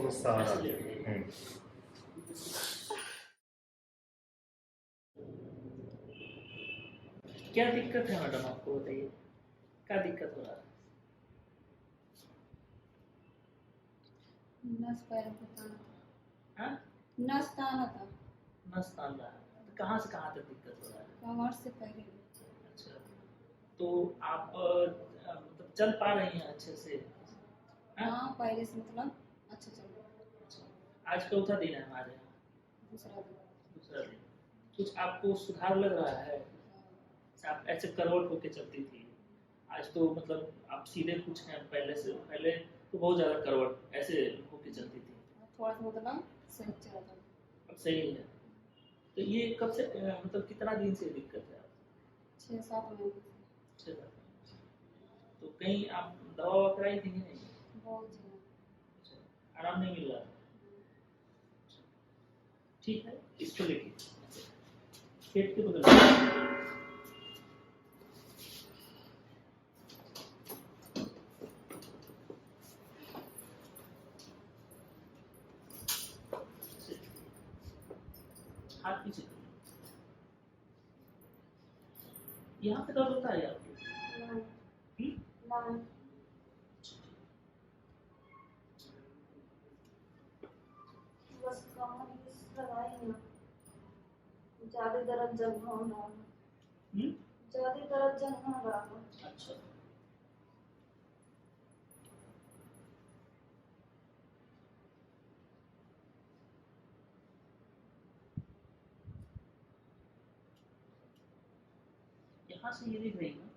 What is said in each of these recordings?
गुस्सा आ रहा ऐसे है। लेटे। क्या दिक्कत है मैडम, आपको बताइए, क्या दिक्कत हो रहा है? नस पैर में ताना था। हाँ? नस ताना था। नस तान रहा है, तो कहाँ से कहाँ तक दिक्कत हो रहा है? कमर से पहले। अच्छा, तो आप मतलब चल पा रही हैं अच्छे से? हाँ? हाँ, पहले से मतलब अच्छा चल रहा है। अच्छा, आज चौथा दिन है हमारे यहाँ। दूसरा दिन। दूसरा दिन। कुछ आपको सुधार लग रहा है? आप ऐसे करवट होके चलती थी, आज तो मतलब आप सीधे कुछ हैं, पहले से पहले तो बहुत ज़्यादा करवट ऐसे होके चलती थी, थोड़ा सा मतलब सही चल रहा था। अब सही है। तो ये कब से मतलब कितना दिन से दिक्कत है आपको? 6-7 महीने से। 6-7 महीने से। तो कहीं आप दवा ववा कराई थी कि नहीं? बहुत ज़्यादा। अच्छा, आराम नहीं मिल रहा? ठीक है, इसको लेके पेट के बगल हाथ पीछे यहाँ पे दर्द होता है आपको? नहीं। बस कमर में लगाई ना, ज़्यादा दर्द जगह हो रहा है। ज़्यादा दर्द जगह हो रहा है। अच्छा, यहाँ से ये दिख रही है ना,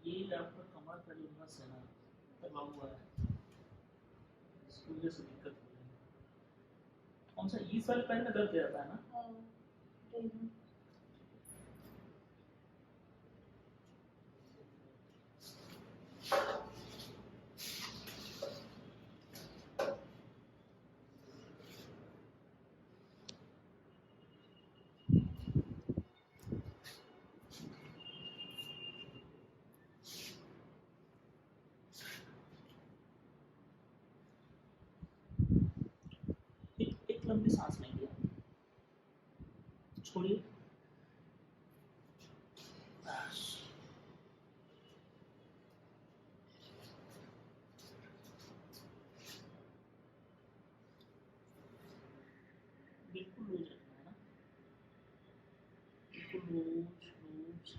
ये आपका कमर का जो नस है ना दबा हुआ है, इसकी वजह से दिक्कत हो रही है। कौन सा इस वाले पैर में दर्द रहता है ना? एक लंबी सांस लेंगे, छोड़िए, बस। बिल्कुल लूज रखना है ना, बिल्कुल लूज लूज।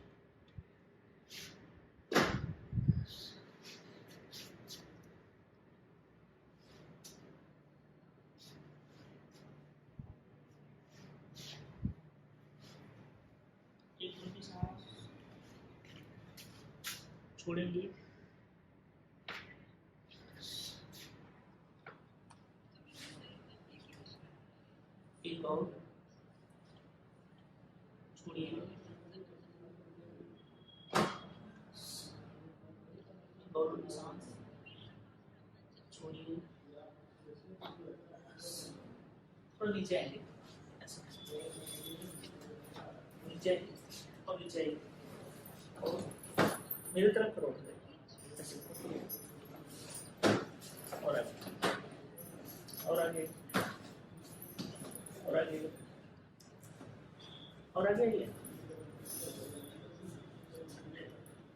एक लंबी सांस छोड़ेंगे, एक और छोड़िए, एक और लंबी सांस छोड़िए, थोड़ा नीचे आएंगे, ऐसा नीचे आएंगे और नीचे आएंगे, और मेरे तरफ करो, ऐसे, और आगे, और आगे, और आगे, और आगे आइए,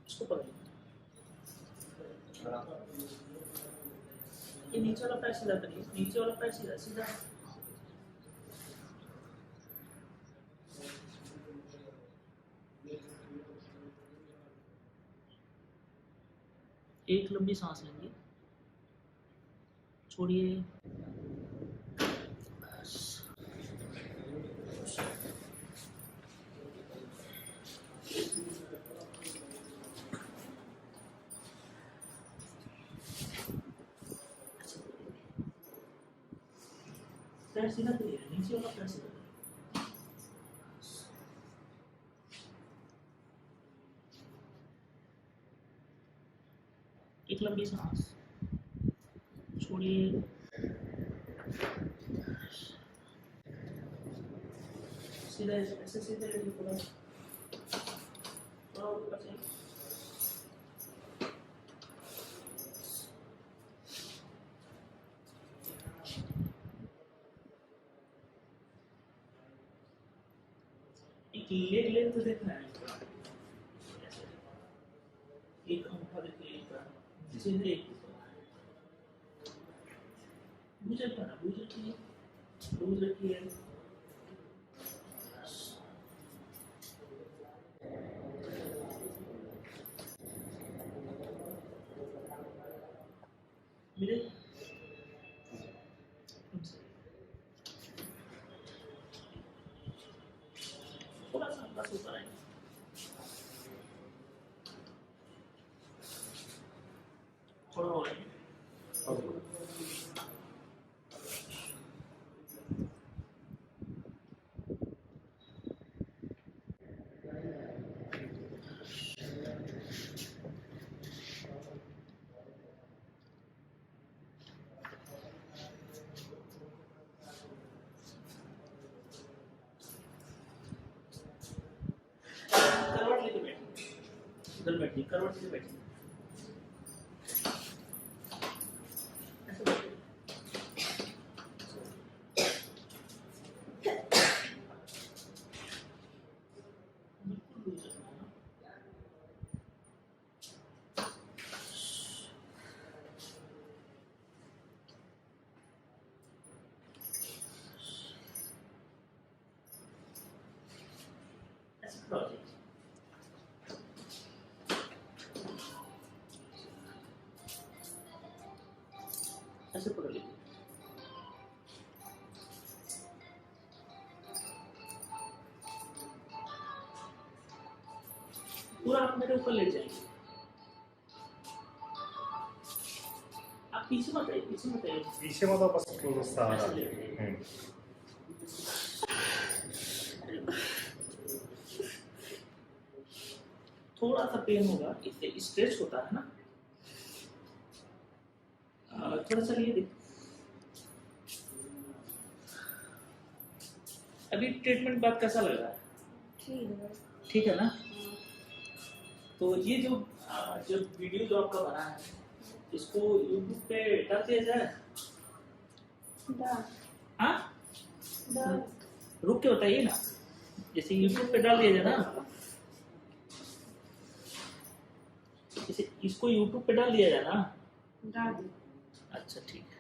इसको पकड़िए, ये नीचे वाला पैर सीधा करिए, नीचे वाला पैर सीधा सीधा। एक लंबी सांस लेंगे, छोड़िए, बस। पैर सीधा करिए, नीचे वाला पैर सीधा करिए। एक लंबी सांस छोड़िए, सीधा ऐसे सीधे रहिए, थोड़ा थोड़ा ऊपर से। एक लेग लेग तो देखना है इसका। ऐसे। एक अंगूठा देखिए एक नीचे है एक बुझे पर ना बुझे की बुझे की है मेरे थोड़ा सा बस ऊपर आएंगे थोड़ा और आएंगे करवट लेके बैठिए इधर बैठिए करवट से बैठिए ऐसे बैठिए बिल्कुल लूज रखना है ऐसे खड़ा हो जाइए ऐसे पकड़ लीजिए पूरा आप मेरे ऊपर ले जाएंगे आप पीछे मत आइए पीछे मतलब बस थोड़ा सा ऐसे ले जाइए थोड़ा सा पेन होगा इससे स्ट्रेच होता है ना थोड़ा सा ये देख अभी ट्रीटमेंट बाद कैसा लग रहा है ठीक है ठीक है ना तो ये जो वीडियो जो आपका बना है इसको YouTube पे डाल दिया जाए डाल हाँ डाल रुक के बताइए ना जैसे YouTube पे डाल दिया जाए ना जैसे इसको YouTube पे डाल दिया जाए ना डाल अच्छा ठीक है